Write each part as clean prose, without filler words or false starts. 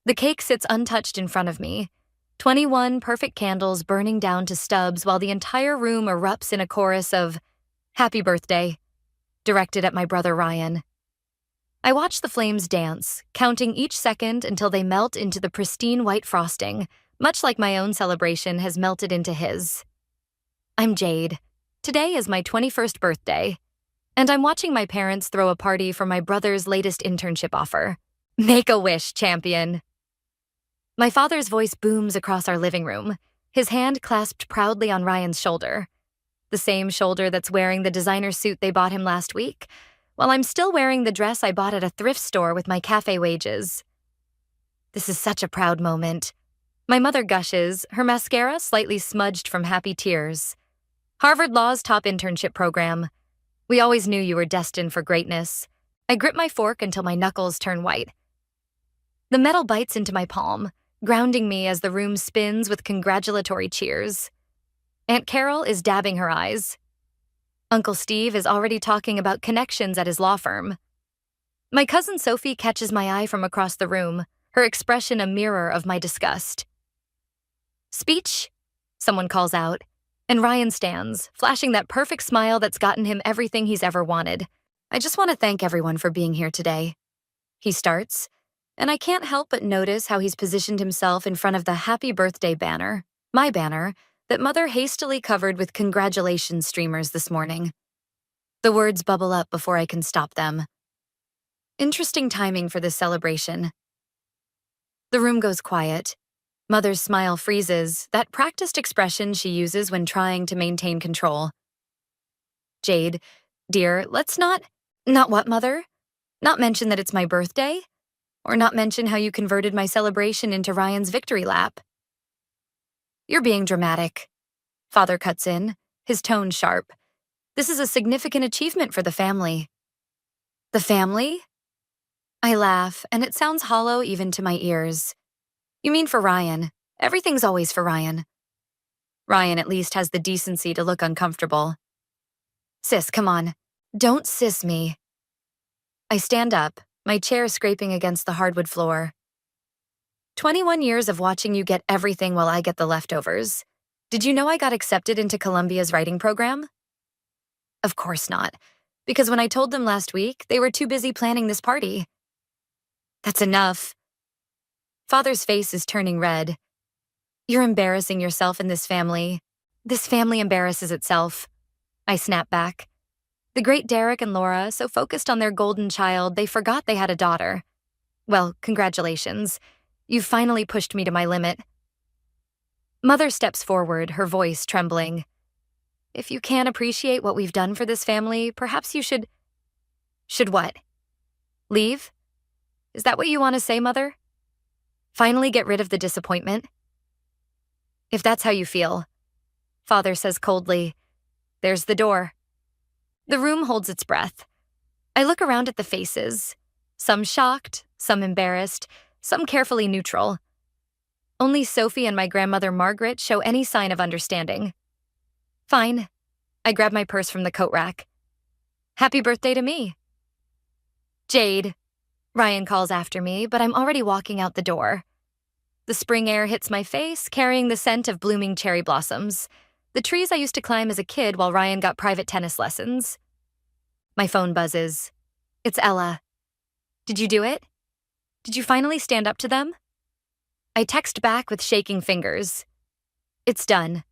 The cake sits untouched in front of me, 21 perfect candles burning down to stubs while the entire room erupts in a chorus of "Happy Birthday," directed at my brother Ryan. I watch the flames dance, counting each second until they melt into the pristine white frosting, much like my own celebration has melted into his. I'm Jade. Today is my 21st birthday, and I'm watching my parents throw a party for my brother's latest internship offer. Make a wish, champion. My father's voice booms across our living room, his hand clasped proudly on Ryan's shoulder. The same shoulder that's wearing the designer suit they bought him last week, while I'm still wearing the dress I bought at a thrift store with my cafe wages. This is such a proud moment. My mother gushes, her mascara slightly smudged from happy tears. Harvard Law's top internship program. We always knew you were destined for greatness. I grip my fork until my knuckles turn white. The metal bites into my palm, grounding me as the room spins with congratulatory cheers. Aunt Carol is dabbing her eyes. Uncle Steve is already talking about connections at his law firm. My cousin Sophie catches my eye from across the room, her expression a mirror of my disgust. "Speech?" someone calls out, and Ryan stands, flashing that perfect smile that's gotten him everything he's ever wanted. "I just want to thank everyone for being here today," he starts, and I can't help but notice how he's positioned himself in front of the happy birthday banner, my banner, that Mother hastily covered with congratulations streamers this morning. The words bubble up before I can stop them. Interesting timing for this celebration. The room goes quiet. Mother's smile freezes, that practiced expression she uses when trying to maintain control. "Jade, dear, let's not..." "Not what, Mother? Not mention that it's my birthday? Or not mention how you converted my celebration into Ryan's victory lap?" "You're being dramatic." Father cuts in, his tone sharp. "This is a significant achievement for the family." "The family?" I laugh, and it sounds hollow even to my ears. "You mean for Ryan. Everything's always for Ryan." Ryan at least has the decency to look uncomfortable. "Sis, come on. Don't sis me." I stand up, my chair scraping against the hardwood floor. 21 years of watching you get everything while I get the leftovers. Did you know I got accepted into Columbia's writing program? Of course not, because when I told them last week, they were too busy planning this party. That's enough. Father's face is turning red. You're embarrassing yourself in this family. This family embarrasses itself. I snap back. The great Derek and Laura, so focused on their golden child, they forgot they had a daughter. Well, congratulations. You've finally pushed me to my limit. Mother steps forward, her voice trembling. If you can't appreciate what we've done for this family, perhaps you should... Should what? Leave? Is that what you want to say, Mother? Finally get rid of the disappointment? If that's how you feel. Father says coldly, "There's the door." The room holds its breath. I look around at the faces. Some shocked, some embarrassed, some carefully neutral. Only Sophie and my grandmother Margaret show any sign of understanding. Fine. I grab my purse from the coat rack. Happy birthday to me. Jade. Ryan calls after me, but I'm already walking out the door. The spring air hits my face, carrying the scent of blooming cherry blossoms. The trees I used to climb as a kid while Ryan got private tennis lessons. My phone buzzes. It's Ella. Did you do it? Did you finally stand up to them? I text back with shaking fingers. It's done.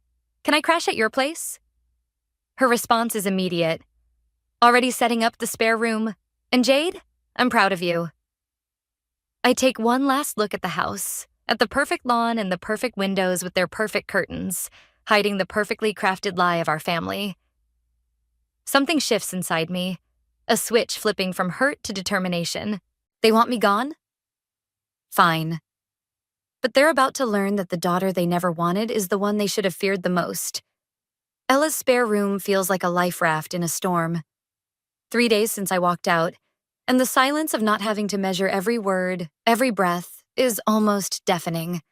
Can I crash at your place? Her response is immediate. Already setting up the spare room. And Jade, I'm proud of you. I take one last look at the house, at the perfect lawn and the perfect windows with their perfect curtains, hiding the perfectly crafted lie of our family. Something shifts inside me, a switch flipping from hurt to determination. They want me gone? Fine. But they're about to learn that the daughter they never wanted is the one they should have feared the most. Ella's spare room feels like a life raft in a storm. 3 days since I walked out, and the silence of not having to measure every word, every breath, is almost deafening.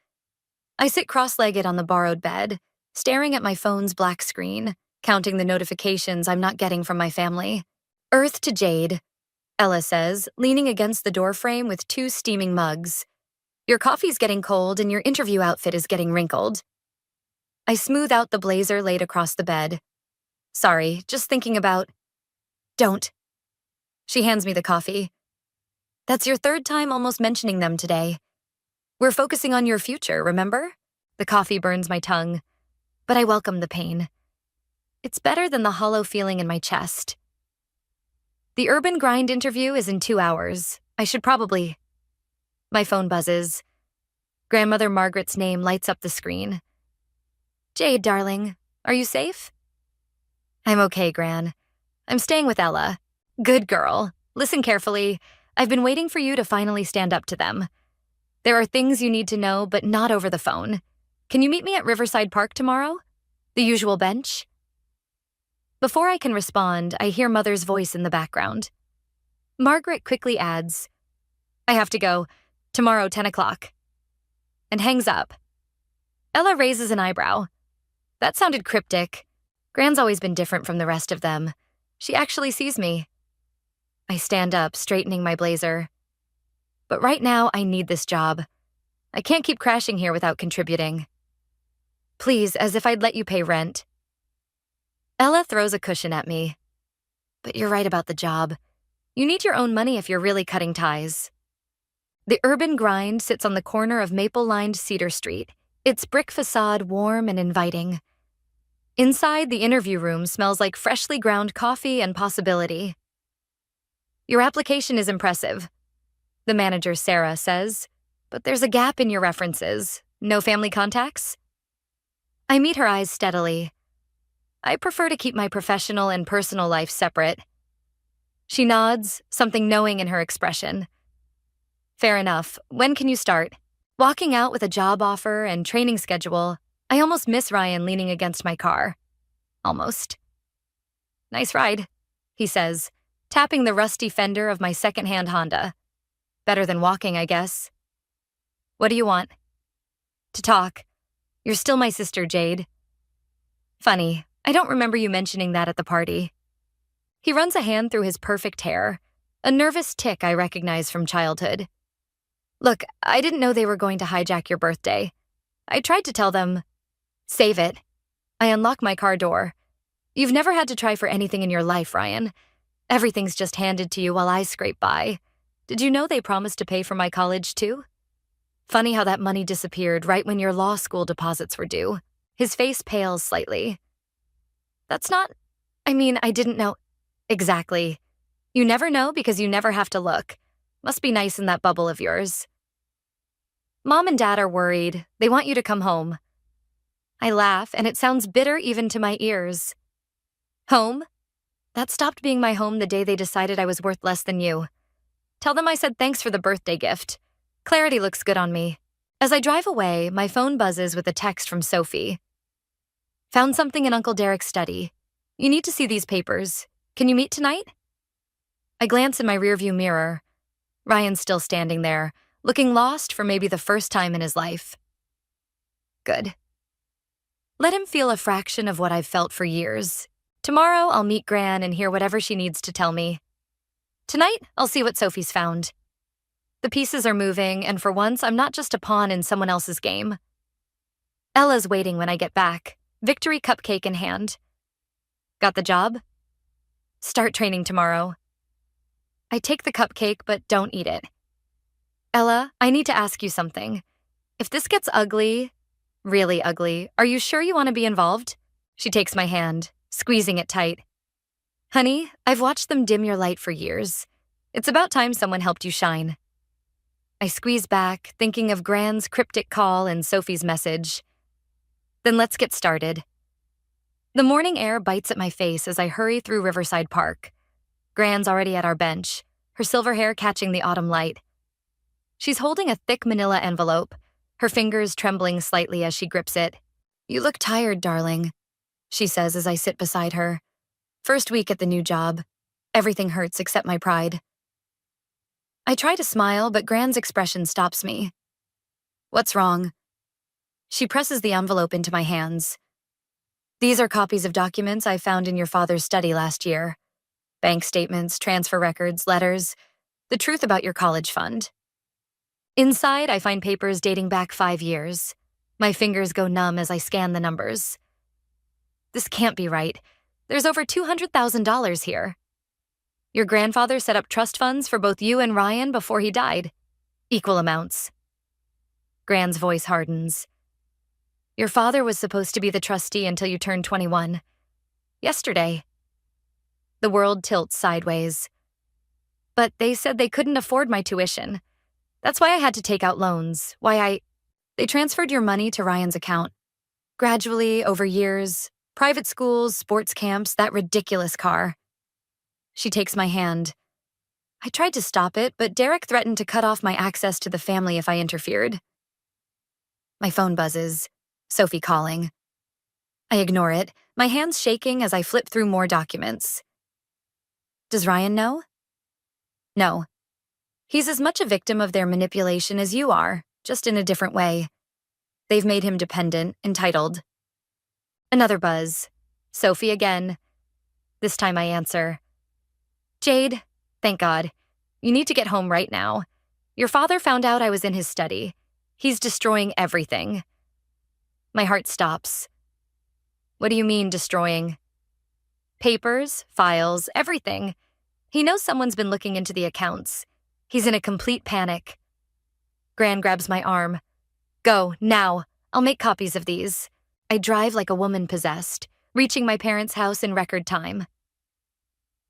I sit cross-legged on the borrowed bed, staring at my phone's black screen, counting the notifications I'm not getting from my family. Earth to Jade, Ella says, leaning against the doorframe with 2 steaming mugs. Your coffee's getting cold and your interview outfit is getting wrinkled. I smooth out the blazer laid across the bed. Sorry, just thinking about... Don't. She hands me the coffee. That's your third time almost mentioning them today. We're focusing on your future, remember? The coffee burns my tongue, but I welcome the pain. It's better than the hollow feeling in my chest. The Urban Grind interview is in 2 hours. I should probably... My phone buzzes. Grandmother Margaret's name lights up the screen. Jade, darling, are you safe? I'm okay, Gran. I'm staying with Ella. Good girl. Listen carefully. I've been waiting for you to finally stand up to them. There are things you need to know, but not over the phone. Can you meet me at Riverside Park tomorrow? The usual bench? Before I can respond, I hear Mother's voice in the background. Margaret quickly adds, I have to go. Tomorrow, 10 o'clock. And hangs up. Ella raises an eyebrow. That sounded cryptic. Gran's always been different from the rest of them. She actually sees me. I stand up, straightening my blazer. But right now, I need this job. I can't keep crashing here without contributing. Please, as if I'd let you pay rent. Ella throws a cushion at me. But you're right about the job. You need your own money if you're really cutting ties. The Urban Grind sits on the corner of maple-lined Cedar Street, its brick facade warm and inviting. Inside, the interview room smells like freshly ground coffee and possibility. Your application is impressive, the manager, Sarah, says, but there's a gap in your references. No family contacts? I meet her eyes steadily. I prefer to keep my professional and personal life separate. She nods, something knowing in her expression. Fair enough. When can you start? Walking out with a job offer and training schedule, I almost miss Ryan leaning against my car. Almost. Nice ride, he says, tapping the rusty fender of my second-hand Honda. Better than walking, I guess. What do you want? To talk. You're still my sister, Jade. Funny, I don't remember you mentioning that at the party. He runs a hand through his perfect hair, a nervous tic I recognize from childhood. Look, I didn't know they were going to hijack your birthday. I tried to tell them, save it. I unlock my car door. You've never had to try for anything in your life, Ryan. Everything's just handed to you while I scrape by. Did you know they promised to pay for my college, too? Funny how that money disappeared right when your law school deposits were due. His face pales slightly. That's not... I didn't know... Exactly. You never know because you never have to look. Must be nice in that bubble of yours. Mom and Dad are worried. They want you to come home. I laugh, and it sounds bitter even to my ears. Home? That stopped being my home the day they decided I was worth less than you. Tell them I said thanks for the birthday gift. Clarity looks good on me. As I drive away, my phone buzzes with a text from Sophie. Found something in Uncle Derek's study. You need to see these papers. Can you meet tonight? I glance in my rearview mirror. Ryan's still standing there, looking lost for maybe the first time in his life. Good. Let him feel a fraction of what I've felt for years. Tomorrow, I'll meet Gran and hear whatever she needs to tell me. Tonight, I'll see what Sophie's found. The pieces are moving, and for once, I'm not just a pawn in someone else's game. Ella's waiting when I get back, victory cupcake in hand. Got the job? Start training tomorrow. I take the cupcake, but don't eat it. Ella, I need to ask you something. If this gets ugly, really ugly, are you sure you want to be involved? She takes my hand, squeezing it tight. Honey, I've watched them dim your light for years. It's about time someone helped you shine. I squeeze back, thinking of Gran's cryptic call and Sophie's message. Then let's get started. The morning air bites at my face as I hurry through Riverside Park. Gran's already at our bench, her silver hair catching the autumn light. She's holding a thick manila envelope, her fingers trembling slightly as she grips it. You look tired, darling, she says as I sit beside her. First week at the new job. Everything hurts except my pride. I try to smile, but Gran's expression stops me. What's wrong? She presses the envelope into my hands. These are copies of documents I found in your father's study last year. Bank statements, transfer records, letters, the truth about your college fund. Inside, I find papers dating back 5 years. My fingers go numb as I scan the numbers. This can't be right. There's over $200,000 here. Your grandfather set up trust funds for both you and Ryan before he died. Equal amounts. Gran's voice hardens. Your father was supposed to be the trustee until you turned 21. Yesterday. The world tilts sideways. But they said they couldn't afford my tuition. That's why I had to take out loans. They transferred your money to Ryan's account. Gradually, over years, private schools, sports camps, that ridiculous car. She takes my hand. I tried to stop it, but Derek threatened to cut off my access to the family if I interfered. My phone buzzes. Sophie calling. I ignore it, my hands shaking as I flip through more documents. Does Ryan know? No. He's as much a victim of their manipulation as you are, just in a different way. They've made him dependent, entitled. Another buzz. Sophie again. This time I answer. Jade, thank God. You need to get home right now. Your father found out I was in his study. He's destroying everything. My heart stops. What do you mean, destroying? Papers, files, everything. He knows someone's been looking into the accounts. He's in a complete panic. Gran grabs my arm. Go, now. I'll make copies of these. I drive like a woman possessed, reaching my parents' house in record time.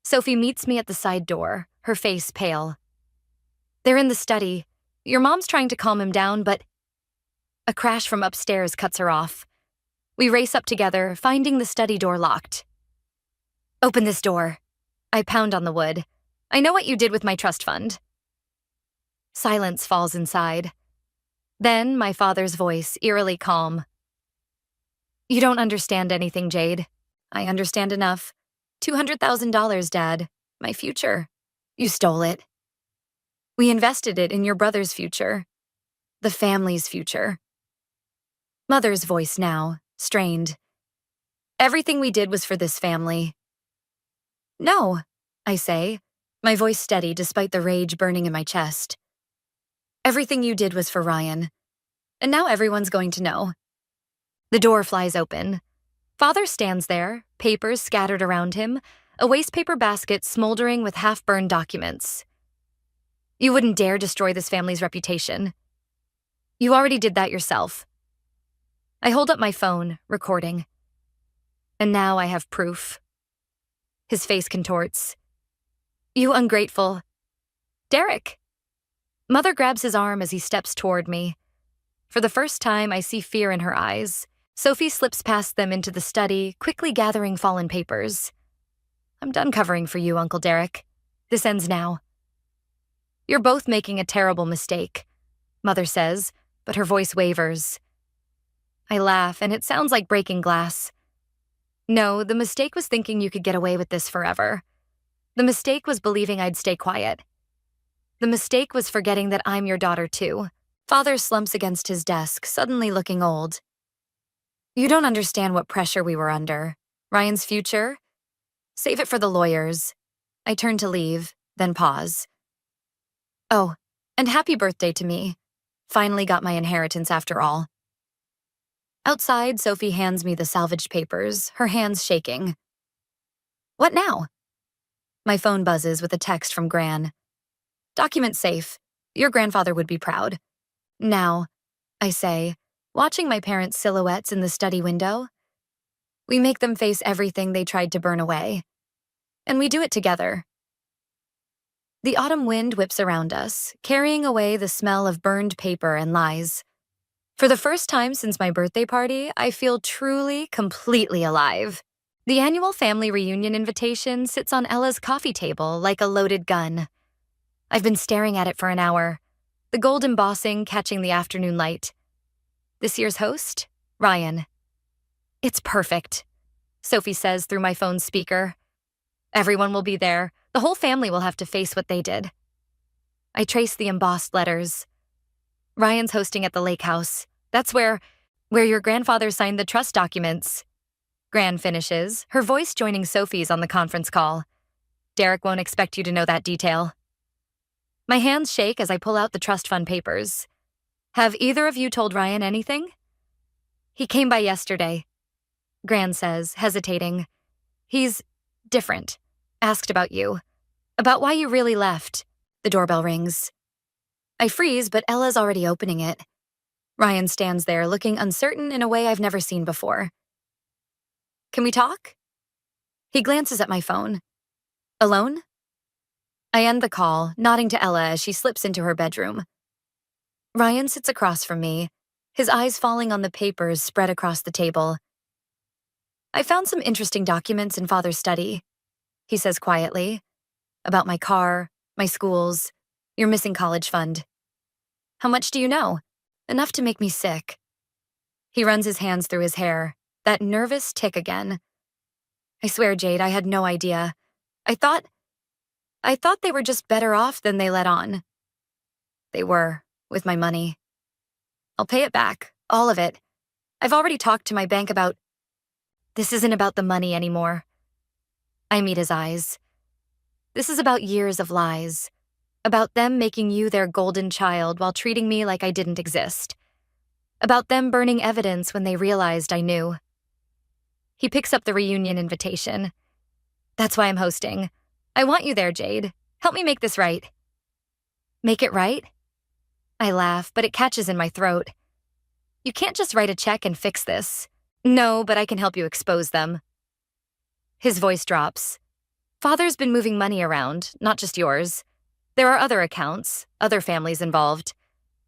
Sophie meets me at the side door, her face pale. They're in the study. Your mom's trying to calm him down, but a crash from upstairs cuts her off. We race up together, finding the study door locked. Open this door. I pound on the wood. I know what you did with my trust fund. Silence falls inside. Then my father's voice, eerily calm. You don't understand anything, Jade. I understand enough. $200,000, Dad. My future. You stole it. We invested it in your brother's future. The family's future. Mother's voice now, strained. Everything we did was for this family. No, I say, my voice steady despite the rage burning in my chest. Everything you did was for Ryan. And now everyone's going to know. The door flies open. Father stands there, papers scattered around him, a wastepaper basket smoldering with half-burned documents. You wouldn't dare destroy this family's reputation. You already did that yourself. I hold up my phone, recording. And now I have proof. His face contorts. You ungrateful. Derek! Mother grabs his arm as he steps toward me. For the first time, I see fear in her eyes. Sophie slips past them into the study, quickly gathering fallen papers. I'm done covering for you, Uncle Derek. This ends now. You're both making a terrible mistake, Mother says, but her voice wavers. I laugh, and it sounds like breaking glass. No, the mistake was thinking you could get away with this forever. The mistake was believing I'd stay quiet. The mistake was forgetting that I'm your daughter, too. Father slumps against his desk, suddenly looking old. You don't understand what pressure we were under. Ryan's future? Save it for the lawyers. I turn to leave, then pause. Oh, and happy birthday to me. Finally got my inheritance after all. Outside, Sophie hands me the salvaged papers, her hands shaking. What now? My phone buzzes with a text from Gran. Document safe. Your grandfather would be proud. Now, I say, watching my parents' silhouettes in the study window. We make them face everything they tried to burn away. And we do it together. The autumn wind whips around us, carrying away the smell of burned paper and lies. For the first time since my birthday party, I feel truly, completely alive. The annual family reunion invitation sits on Ella's coffee table like a loaded gun. I've been staring at it for an hour, the gold embossing catching the afternoon light. This year's host? Ryan. It's perfect, Sophie says through my phone's speaker. Everyone will be there. The whole family will have to face what they did. I trace the embossed letters. Ryan's hosting at the lake house. That's where your grandfather signed the trust documents. Gran finishes, her voice joining Sophie's on the conference call. Derek won't expect you to know that detail. My hands shake as I pull out the trust fund papers. Have either of you told Ryan anything? He came by yesterday, Gran says, hesitating. He's different. Asked about you. About why you really left. The doorbell rings. I freeze, but Ella's already opening it. Ryan stands there, looking uncertain in a way I've never seen before. Can we talk? He glances at my phone. Alone? I end the call, nodding to Ella as she slips into her bedroom. Ryan sits across from me, his eyes falling on the papers spread across the table. I found some interesting documents in Father's study, he says quietly. About my car, my schools, your missing college fund. How much do you know? Enough to make me sick. He runs his hands through his hair, that nervous tick again. I swear, Jade, I had no idea. I thought they were just better off than they let on. They were, with my money. I'll pay it back, all of it. I've already talked to my bank about... This isn't about the money anymore. I meet his eyes. This is about years of lies. About them making you their golden child while treating me like I didn't exist. About them burning evidence when they realized I knew. He picks up the reunion invitation. That's why I'm hosting. I want you there, Jade. Help me make this right. Make it right? I laugh, but it catches in my throat. You can't just write a check and fix this. No, but I can help you expose them. His voice drops. Father's been moving money around, not just yours. There are other accounts, other families involved.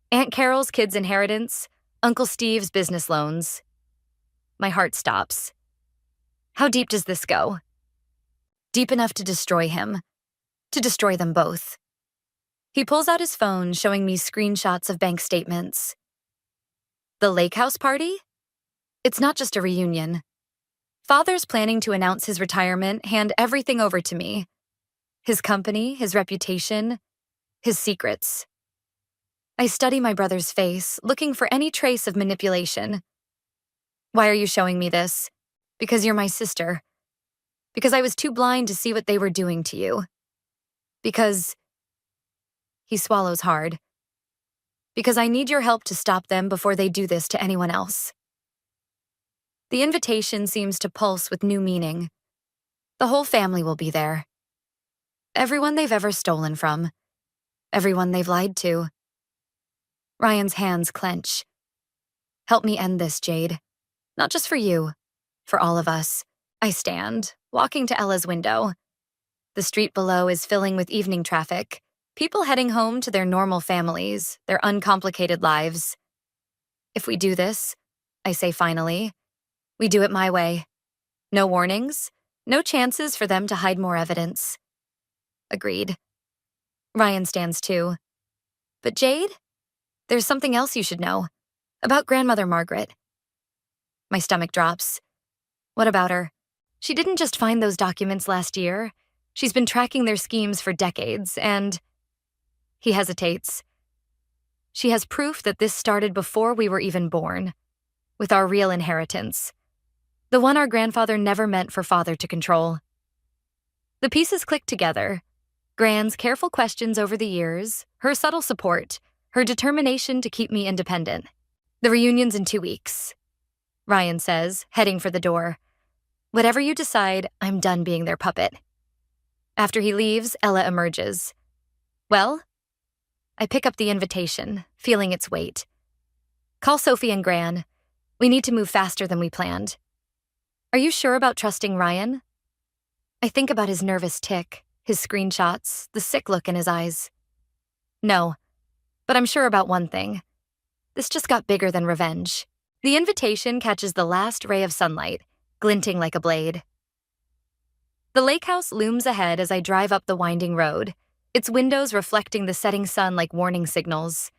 Aunt Carol's kids' inheritance, Uncle Steve's business loans. My heart stops. How deep does this go? Deep enough to destroy him. To destroy them both. He pulls out his phone, showing me screenshots of bank statements. The lake house party? It's not just a reunion. Father's planning to announce his retirement, hand everything over to me. His company, his reputation, his secrets. I study my brother's face, looking for any trace of manipulation. Why are you showing me this? Because you're my sister. Because I was too blind to see what they were doing to you. Because... He swallows hard. Because I need your help to stop them before they do this to anyone else. The invitation seems to pulse with new meaning. The whole family will be there. Everyone they've ever stolen from. Everyone they've lied to. Ryan's hands clench. Help me end this, Jade. Not just for you. For all of us. I stand, walking to Ella's window. The street below is filling with evening traffic. People heading home to their normal families, their uncomplicated lives. If we do this, I say finally, we do it my way. No warnings, no chances for them to hide more evidence. Agreed. Ryan stands too. But Jade, there's something else you should know. About Grandmother Margaret. My stomach drops. What about her? She didn't just find those documents last year. She's been tracking their schemes for decades, and... He hesitates. She has proof that this started before we were even born. With our real inheritance. The one our grandfather never meant for Father to control. The pieces click together. Gran's careful questions over the years, her subtle support, her determination to keep me independent. The reunion's in 2 weeks, Ryan says, heading for the door. Whatever you decide, I'm done being their puppet. After he leaves, Ella emerges. Well? I pick up the invitation, feeling its weight. Call Sophie and Gran. We need to move faster than we planned. Are you sure about trusting Ryan? I think about his nervous tick, his screenshots, the sick look in his eyes. No, but I'm sure about one thing. This just got bigger than revenge. The invitation catches the last ray of sunlight, glinting like a blade. The lake house looms ahead as I drive up the winding road, its windows reflecting the setting sun like warning signals.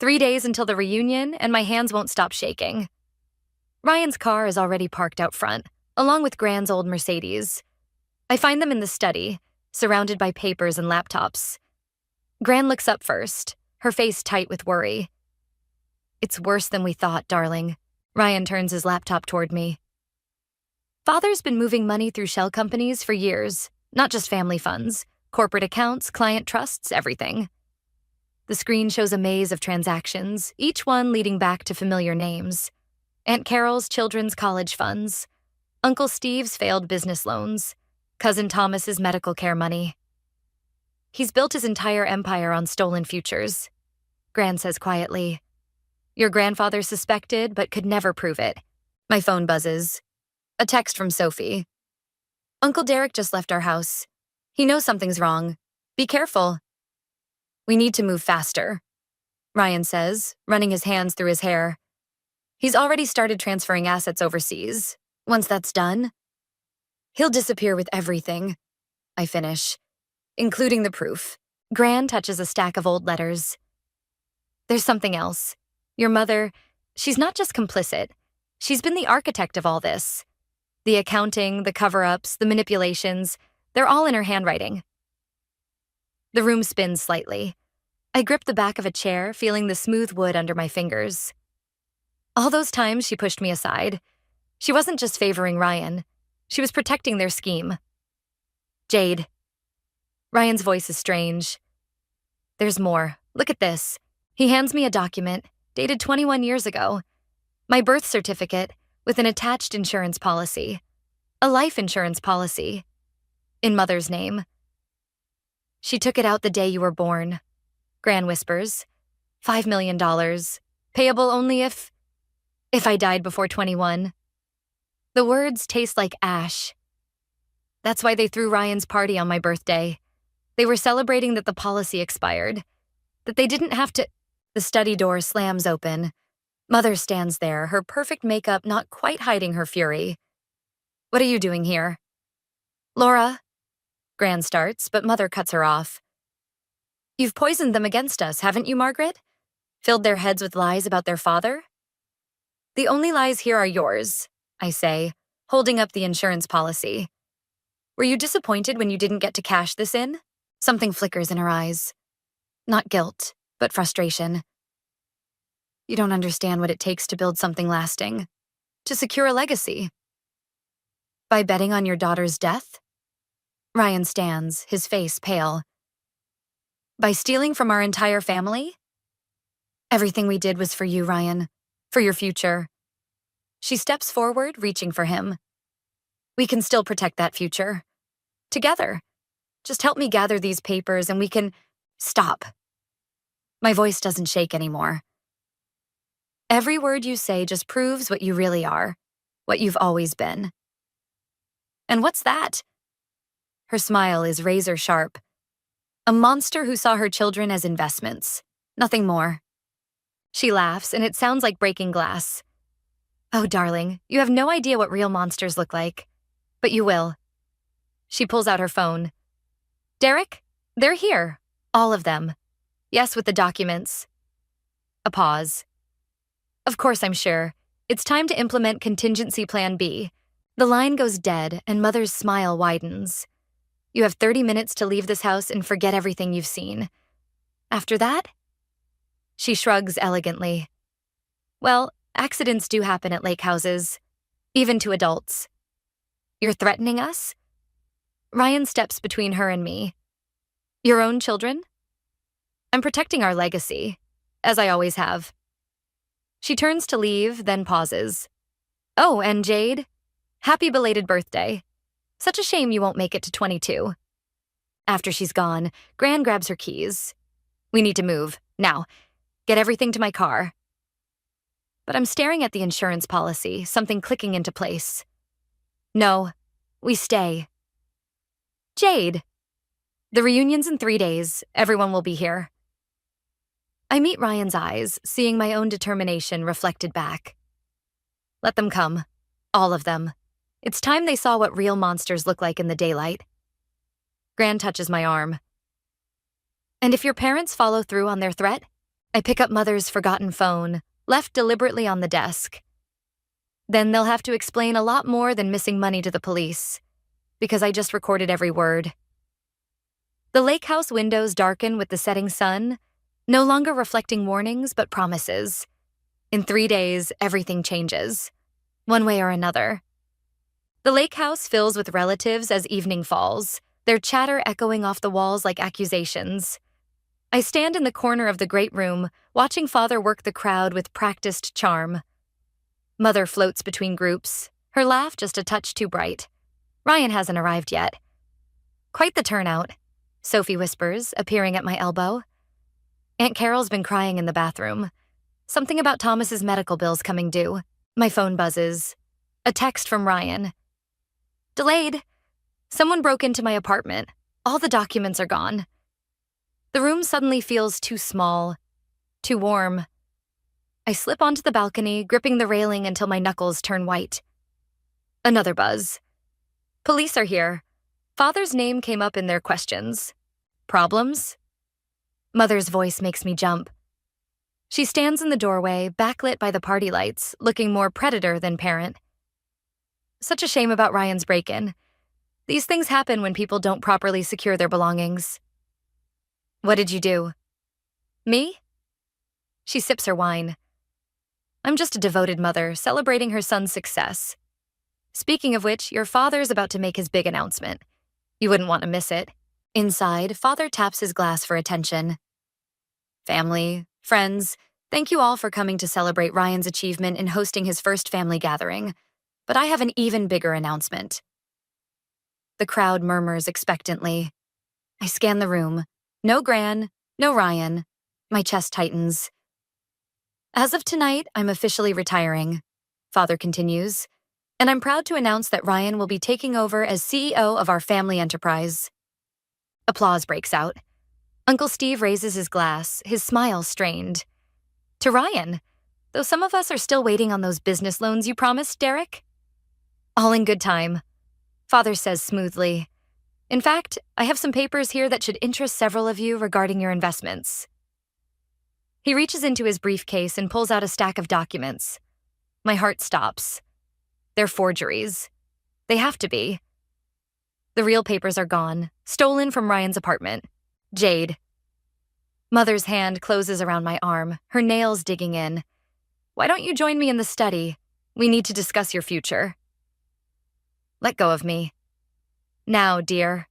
3 days until the reunion, and my hands won't stop shaking. Ryan's car is already parked out front, along with Gran's old Mercedes. I find them in the study, surrounded by papers and laptops. Gran looks up first, her face tight with worry. It's worse than we thought, darling. Ryan turns his laptop toward me. Father's been moving money through shell companies for years, not just family funds, Corporate accounts, client trusts, everything. The screen shows a maze of transactions, each one leading back to familiar names. Aunt Carol's children's college funds, Uncle Steve's failed business loans, Cousin Thomas's medical care money. He's built his entire empire on stolen futures, Gran says quietly. Your grandfather suspected but could never prove it. My phone buzzes. A text from Sophie. Uncle Derek just left our house. He knows something's wrong. Be careful. We need to move faster, Ryan says, running his hands through his hair. He's already started transferring assets overseas. Once that's done, he'll disappear with everything, I finish, including the proof. Gran touches a stack of old letters. There's something else. Your mother, she's not just complicit. She's been the architect of all this. The accounting, the cover-ups, the manipulations, they're all in her handwriting. The room spins slightly. I grip the back of a chair, feeling the smooth wood under my fingers. All those times she pushed me aside. She wasn't just favoring Ryan. She was protecting their scheme. Jade. Ryan's voice is strange. There's more. Look at this. He hands me a document, dated 21 years ago. My birth certificate, with an attached insurance policy. A life insurance policy. In Mother's name. She took it out the day you were born. Gran whispers. $5 million. Payable only if I died before 21. The words taste like ash. That's why they threw Ryan's party on my birthday. They were celebrating that the policy expired. That they didn't have to. The study door slams open. Mother stands there, her perfect makeup not quite hiding her fury. What are you doing here? Laura. Gran starts, but Mother cuts her off. You've poisoned them against us, haven't you, Margaret? Filled their heads with lies about their father? The only lies here are yours, I say, holding up the insurance policy. Were you disappointed when you didn't get to cash this in? Something flickers in her eyes. Not guilt, but frustration. You don't understand what it takes to build something lasting. To secure a legacy. By betting on your daughter's death? Ryan stands, his face pale. By stealing from our entire family? Everything we did was for you, Ryan. For your future. She steps forward, reaching for him. We can still protect that future. Together. Just help me gather these papers and we can... Stop. My voice doesn't shake anymore. Every word you say just proves what you really are. What you've always been. And what's that? Her smile is razor sharp. A monster who saw her children as investments. Nothing more. She laughs, and it sounds like breaking glass. Oh, darling, you have no idea what real monsters look like. But you will. She pulls out her phone. Derek, they're here. All of them. Yes, with the documents. A pause. Of course, I'm sure. It's time to implement contingency plan B. The line goes dead, and Mother's smile widens. You have 30 minutes to leave this house and forget everything you've seen. After that? She shrugs elegantly. Well, accidents do happen at lake houses, even to adults. You're threatening us? Ryan steps between her and me. Your own children? I'm protecting our legacy, as I always have. She turns to leave, then pauses. Oh, and Jade? Happy belated birthday. Such a shame you won't make it to 22. After she's gone, Gran grabs her keys. We need to move, now. Get everything to my car. But I'm staring at the insurance policy, something clicking into place. No, we stay. Jade. The reunion's in 3 days. Everyone will be here. I meet Ryan's eyes, seeing my own determination reflected back. Let them come. All of them. It's time they saw what real monsters look like in the daylight. Gran touches my arm. And if your parents follow through on their threat? I pick up Mother's forgotten phone, left deliberately on the desk. Then they'll have to explain a lot more than missing money to the police, because I just recorded every word. The lake house windows darken with the setting sun, no longer reflecting warnings but promises. In 3 days, everything changes, one way or another. The lake house fills with relatives as evening falls, their chatter echoing off the walls like accusations. I stand in the corner of the great room, watching Father work the crowd with practiced charm. Mother floats between groups, her laugh just a touch too bright. Ryan hasn't arrived yet. Quite the turnout, Sophie whispers, appearing at my elbow. Aunt Carol's been crying in the bathroom. Something about Thomas's medical bills coming due. My phone buzzes. A text from Ryan. Delayed. Someone broke into my apartment. All the documents are gone. The room suddenly feels too small, too warm. I slip onto the balcony, gripping the railing until my knuckles turn white. Another buzz. Police are here. Father's name came up in their questions. Problems? Mother's voice makes me jump. She stands in the doorway, backlit by the party lights, looking more predator than parent. Such a shame about Ryan's break-in. These things happen when people don't properly secure their belongings. What did you do? Me? She sips her wine. I'm just a devoted mother, celebrating her son's success. Speaking of which, your father's about to make his big announcement. You wouldn't want to miss it. Inside, Father taps his glass for attention. Family, friends, thank you all for coming to celebrate Ryan's achievement in hosting his first family gathering. But I have an even bigger announcement. The crowd murmurs expectantly. I scan the room. No Gran, no Ryan. My chest tightens. As of tonight, I'm officially retiring, Father continues, and I'm proud to announce that Ryan will be taking over as CEO of our family enterprise. Applause breaks out. Uncle Steve raises his glass, his smile strained. To Ryan, though some of us are still waiting on those business loans you promised, Derek? All in good time, Father says smoothly. In fact, I have some papers here that should interest several of you regarding your investments. He reaches into his briefcase and pulls out a stack of documents. My heart stops. They're forgeries. They have to be. The real papers are gone, stolen from Ryan's apartment. Jade. Mother's hand closes around my arm, her nails digging in. Why don't you join me in the study? We need to discuss your future. Let go of me. Now, dear.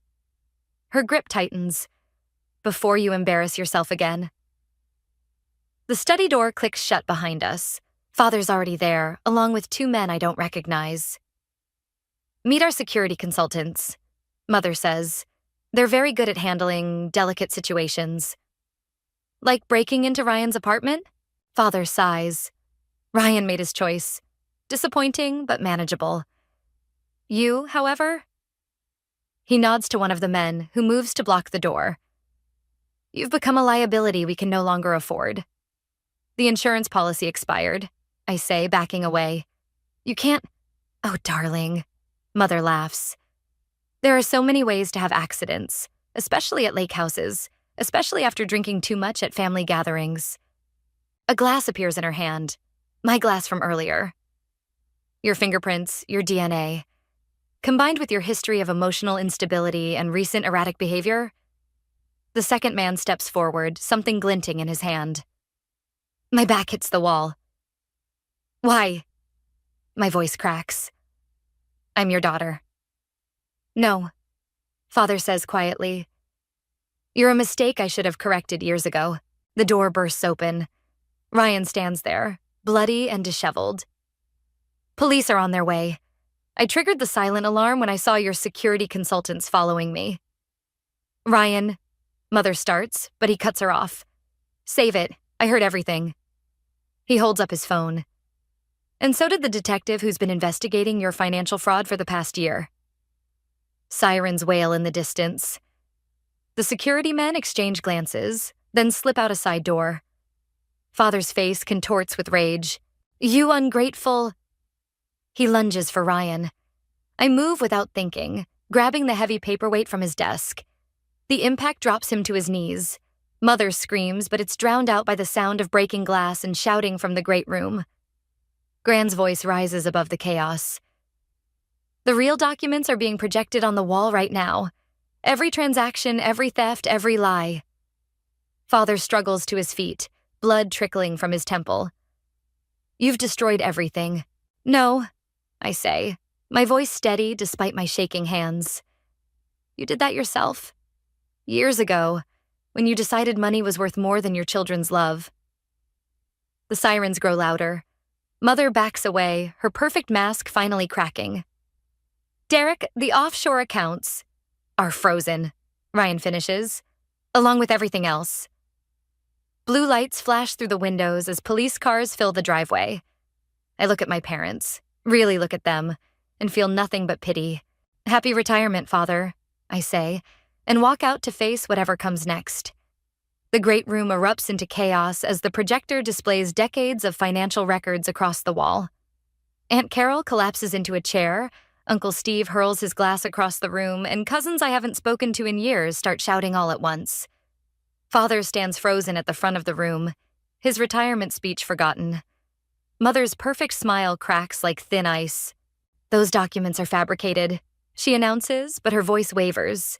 Her grip tightens. Before you embarrass yourself again. The study door clicks shut behind us. Father's already there, along with two men I don't recognize. Meet our security consultants, Mother says. They're very good at handling delicate situations. Like breaking into Ryan's apartment? Father sighs. Ryan made his choice. Disappointing, but manageable. You, however? He nods to one of the men, who moves to block the door. You've become a liability we can no longer afford. The insurance policy expired, I say, backing away. You can't... Oh, darling. Mother laughs. There are so many ways to have accidents, especially at lake houses, especially after drinking too much at family gatherings. A glass appears in her hand. My glass from earlier. Your fingerprints, your DNA. Combined with your history of emotional instability and recent erratic behavior, the second man steps forward, something glinting in his hand. My back hits the wall. Why? My voice cracks. I'm your daughter. No, Father says quietly. You're a mistake I should have corrected years ago. The door bursts open. Ryan stands there, bloody and disheveled. Police are on their way. I triggered the silent alarm when I saw your security consultants following me. Ryan, Mother starts, but he cuts her off. Save it. I heard everything. He holds up his phone. And so did the detective who's been investigating your financial fraud for the past year. Sirens wail in the distance. The security men exchange glances, then slip out a side door. Father's face contorts with rage. You ungrateful... He lunges for Ryan. I move without thinking, grabbing the heavy paperweight from his desk. The impact drops him to his knees. Mother screams, but it's drowned out by the sound of breaking glass and shouting from the great room. Gran's voice rises above the chaos. The real documents are being projected on the wall right now. Every transaction, every theft, every lie. Father struggles to his feet, blood trickling from his temple. You've destroyed everything. No, I say, my voice steady despite my shaking hands. You did that yourself. Years ago, when you decided money was worth more than your children's love. The sirens grow louder. Mother backs away, her perfect mask finally cracking. Derek, the offshore accounts are frozen, Ryan finishes, along with everything else. Blue lights flash through the windows as police cars fill the driveway. I look at my parents, really look at them, and feel nothing but pity. Happy retirement, Father, I say, and walk out to face whatever comes next. The great room erupts into chaos as the projector displays decades of financial records across the wall. Aunt Carol collapses into a chair, Uncle Steve hurls his glass across the room, and cousins I haven't spoken to in years start shouting all at once. Father stands frozen at the front of the room, his retirement speech forgotten. Mother's perfect smile cracks like thin ice. Those documents are fabricated, she announces, but her voice wavers.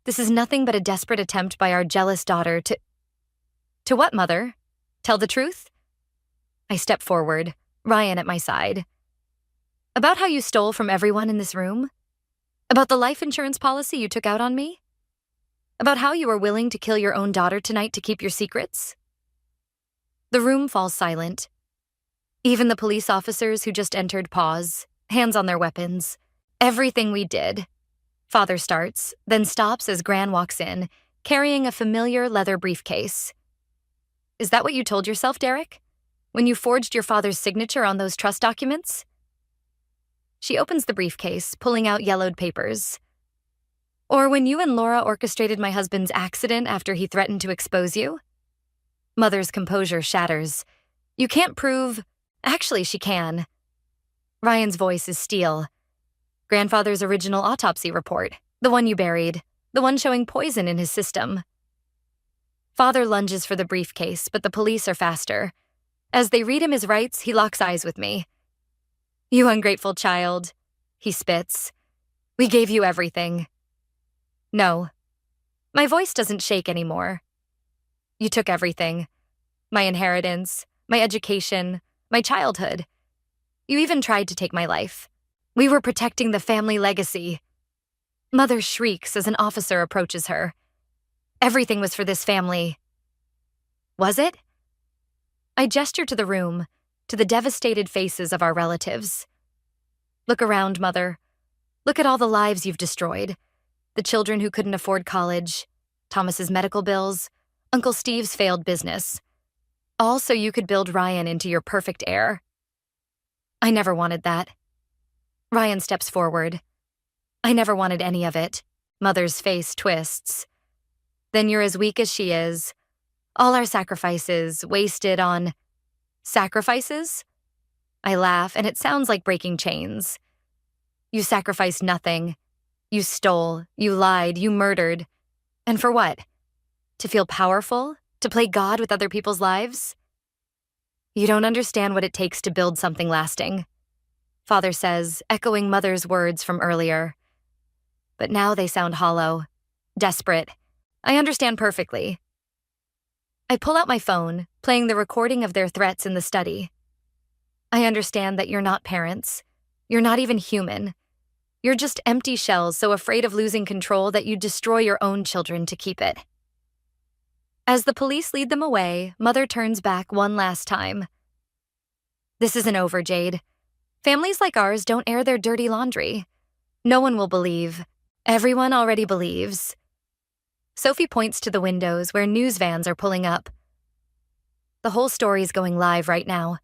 This is nothing but a desperate attempt by our jealous daughter to... To what, Mother? Tell the truth? I step forward, Ryan at my side. About how you stole from everyone in this room? About the life insurance policy you took out on me? About how you were willing to kill your own daughter tonight to keep your secrets? The room falls silent. Even the police officers who just entered pause, hands on their weapons. Everything we did. Father starts, then stops as Gran walks in, carrying a familiar leather briefcase. Is that what you told yourself, Derek? When you forged your father's signature on those trust documents? She opens the briefcase, pulling out yellowed papers. Or when you and Laura orchestrated my husband's accident after he threatened to expose you? Mother's composure shatters. You can't prove... Actually, she can. Ryan's voice is steel. Grandfather's original autopsy report, the one you buried, the one showing poison in his system. Father lunges for the briefcase, but the police are faster. As they read him his rights, he locks eyes with me. You ungrateful child, he spits. We gave you everything. No. My voice doesn't shake anymore. You took everything. My inheritance, my education, my childhood. You even tried to take my life. We were protecting the family legacy. Mother shrieks as an officer approaches her. Everything was for this family. Was it? I gesture to the room, to the devastated faces of our relatives. Look around, Mother. Look at all the lives you've destroyed. The children who couldn't afford college, Thomas's medical bills, Uncle Steve's failed business. All so you could build Ryan into your perfect heir. I never wanted that. Ryan steps forward. I never wanted any of it. Mother's face twists. Then you're as weak as she is. All our sacrifices wasted on... Sacrifices? I laugh, and it sounds like breaking chains. You sacrificed nothing. You stole, you lied, you murdered. And for what? To feel powerful? To play God with other people's lives? You don't understand what it takes to build something lasting. Father says, echoing Mother's words from earlier. But now they sound hollow, desperate. I understand perfectly. I pull out my phone, playing the recording of their threats in the study. I understand that you're not parents. You're not even human. You're just empty shells so afraid of losing control that you destroy your own children to keep it. As the police lead them away, Mother turns back one last time. This isn't over, Jade. Families like ours don't air their dirty laundry. No one will believe. Everyone already believes. Sophie points to the windows where news vans are pulling up. The whole story's going live right now.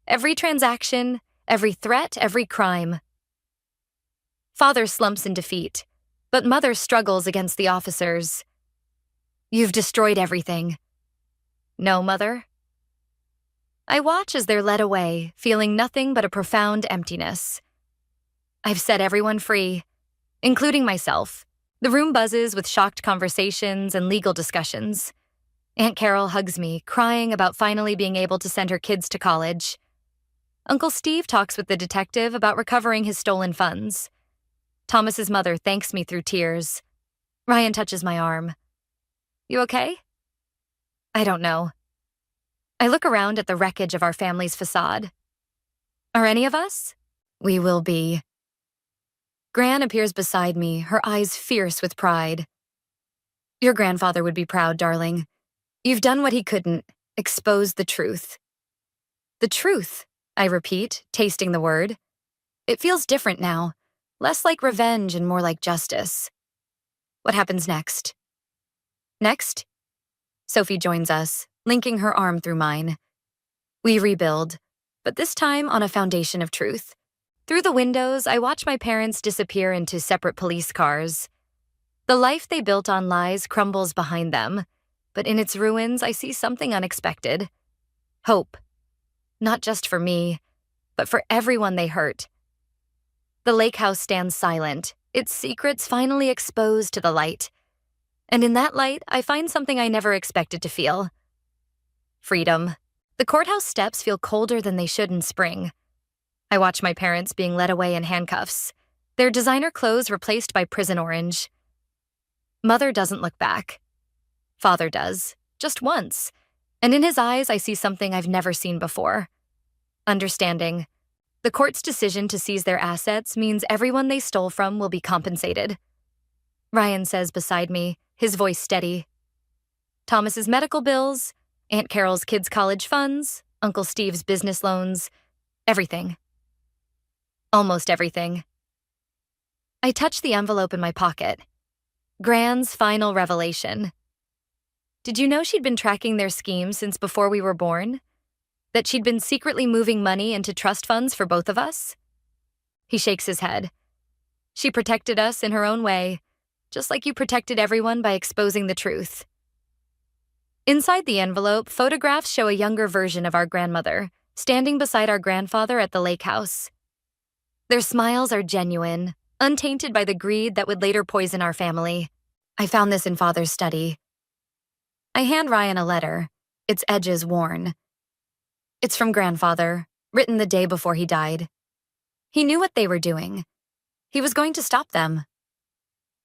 Every transaction, every threat, every crime. Father slumps in defeat, but Mother struggles against the officers. You've destroyed everything. No, Mother. I watch as they're led away, feeling nothing but a profound emptiness. I've set everyone free, including myself. The room buzzes with shocked conversations and legal discussions. Aunt Carol hugs me, crying about finally being able to send her kids to college. Uncle Steve talks with the detective about recovering his stolen funds. Thomas's mother thanks me through tears. Ryan touches my arm. You okay? I don't know. I look around at the wreckage of our family's facade. Are any of us? We will be. Gran appears beside me, her eyes fierce with pride. Your grandfather would be proud, darling. You've done what he couldn't, exposed the truth. The truth, I repeat, tasting the word. It feels different now, less like revenge and more like justice. What happens next? Next? Sophie joins us, linking her arm through mine. We rebuild, but this time on a foundation of truth. Through the windows, I watch my parents disappear into separate police cars. The life they built on lies crumbles behind them, but in its ruins, I see something unexpected. Hope. Not just for me, but for everyone they hurt. The lake house stands silent, its secrets finally exposed to the light. And in that light, I find something I never expected to feel. Freedom. The courthouse steps feel colder than they should in spring. I watch my parents being led away in handcuffs, their designer clothes replaced by prison orange. Mother doesn't look back. Father does, just once, and in his eyes I see something I've never seen before. Understanding. The court's decision to seize their assets means everyone they stole from will be compensated. Ryan says beside me, his voice steady. Thomas's medical bills, Aunt Carol's kids' college funds, Uncle Steve's business loans, everything. Almost everything. I touch the envelope in my pocket. Gran's final revelation. Did you know she'd been tracking their scheme since before we were born? That she'd been secretly moving money into trust funds for both of us? He shakes his head. She protected us in her own way, just like you protected everyone by exposing the truth. Inside the envelope, photographs show a younger version of our grandmother, standing beside our grandfather at the lake house. Their smiles are genuine, untainted by the greed that would later poison our family. I found this in Father's study. I hand Ryan a letter, its edges worn. It's from Grandfather, written the day before he died. He knew what they were doing. He was going to stop them.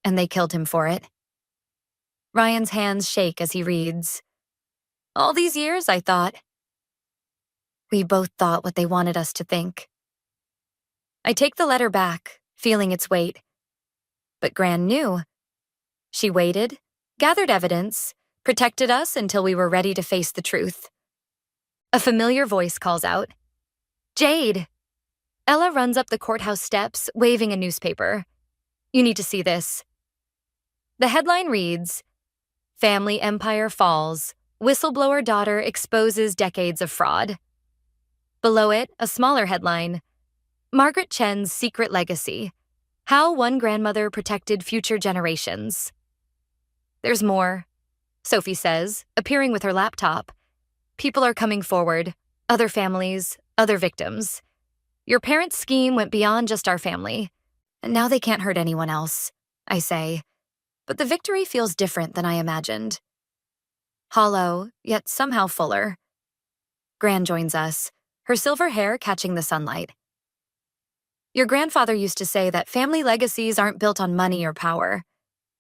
And they killed him for it. Ryan's hands shake as he reads. All these years, I thought. We both thought what they wanted us to think. I take the letter back, feeling its weight. But Gran knew. She waited, gathered evidence, protected us until we were ready to face the truth. A familiar voice calls out, Jade! Ella runs up the courthouse steps, waving a newspaper. You need to see this. The headline reads, Family Empire Falls, Whistleblower Daughter Exposes Decades of Fraud. Below it, a smaller headline, Margaret Chen's Secret Legacy, How One Grandmother Protected Future Generations. There's more, Sophie says, appearing with her laptop. People are coming forward, other families, other victims. Your parents' scheme went beyond just our family, and now they can't hurt anyone else, I say. But the victory feels different than I imagined. Hollow, yet somehow fuller. Gran joins us, her silver hair catching the sunlight. Your grandfather used to say that family legacies aren't built on money or power.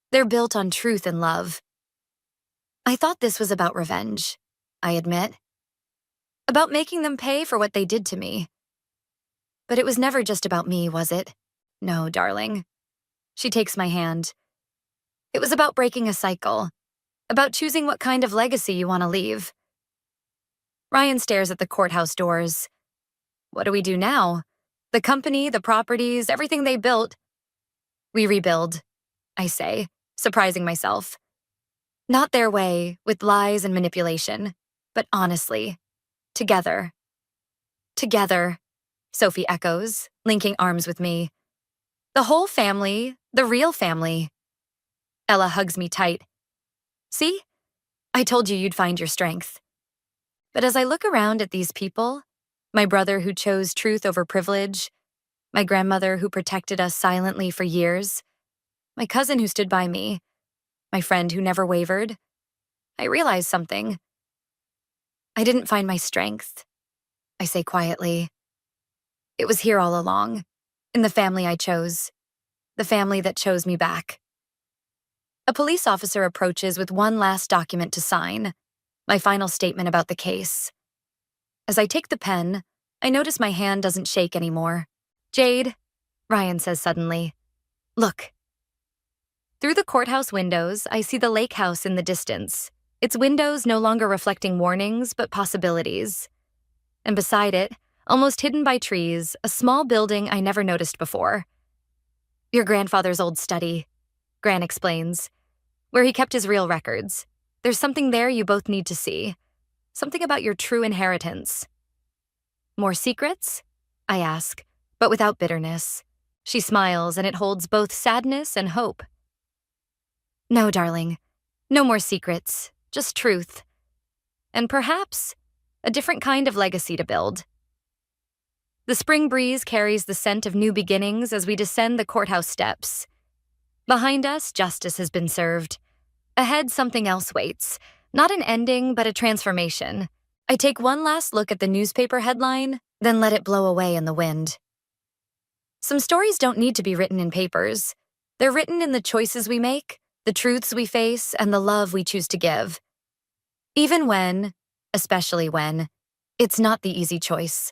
They're built on truth and love. I thought this was about revenge, I admit. About making them pay for what they did to me. But it was never just about me, was it? No, darling. She takes my hand. It was about breaking a cycle, about choosing what kind of legacy you want to leave. Ryan stares at the courthouse doors. What do we do now? The company, the properties, everything they built. We rebuild, I say, surprising myself. Not their way, with lies and manipulation, but honestly, together. Together, Sophie echoes, linking arms with me. The whole family, the real family. Ella hugs me tight. See? I told you you'd find your strength. But as I look around at these people, my brother who chose truth over privilege, my grandmother who protected us silently for years, my cousin who stood by me, my friend who never wavered, I realize something. I didn't find my strength, I say quietly. It was here all along, in the family I chose, the family that chose me back. A police officer approaches with one last document to sign, my final statement about the case. As I take the pen, I notice my hand doesn't shake anymore. Jade, Ryan says suddenly, Look. Through the courthouse windows, I see the lake house in the distance, its windows no longer reflecting warnings but possibilities. And beside it, almost hidden by trees, a small building I never noticed before. Your grandfather's old study, Gran explains, where he kept his real records. There's something there you both need to see. Something about your true inheritance. More secrets? I ask, but without bitterness. She smiles, and it holds both sadness and hope. No, darling. No more secrets. Just truth. And perhaps a different kind of legacy to build. The spring breeze carries the scent of new beginnings as we descend the courthouse steps. Behind us, justice has been served. Ahead, something else waits. Not an ending, but a transformation. I take one last look at the newspaper headline, then let it blow away in the wind. Some stories don't need to be written in papers. They're written in the choices we make, the truths we face, and the love we choose to give. Even when, especially when, it's not the easy choice.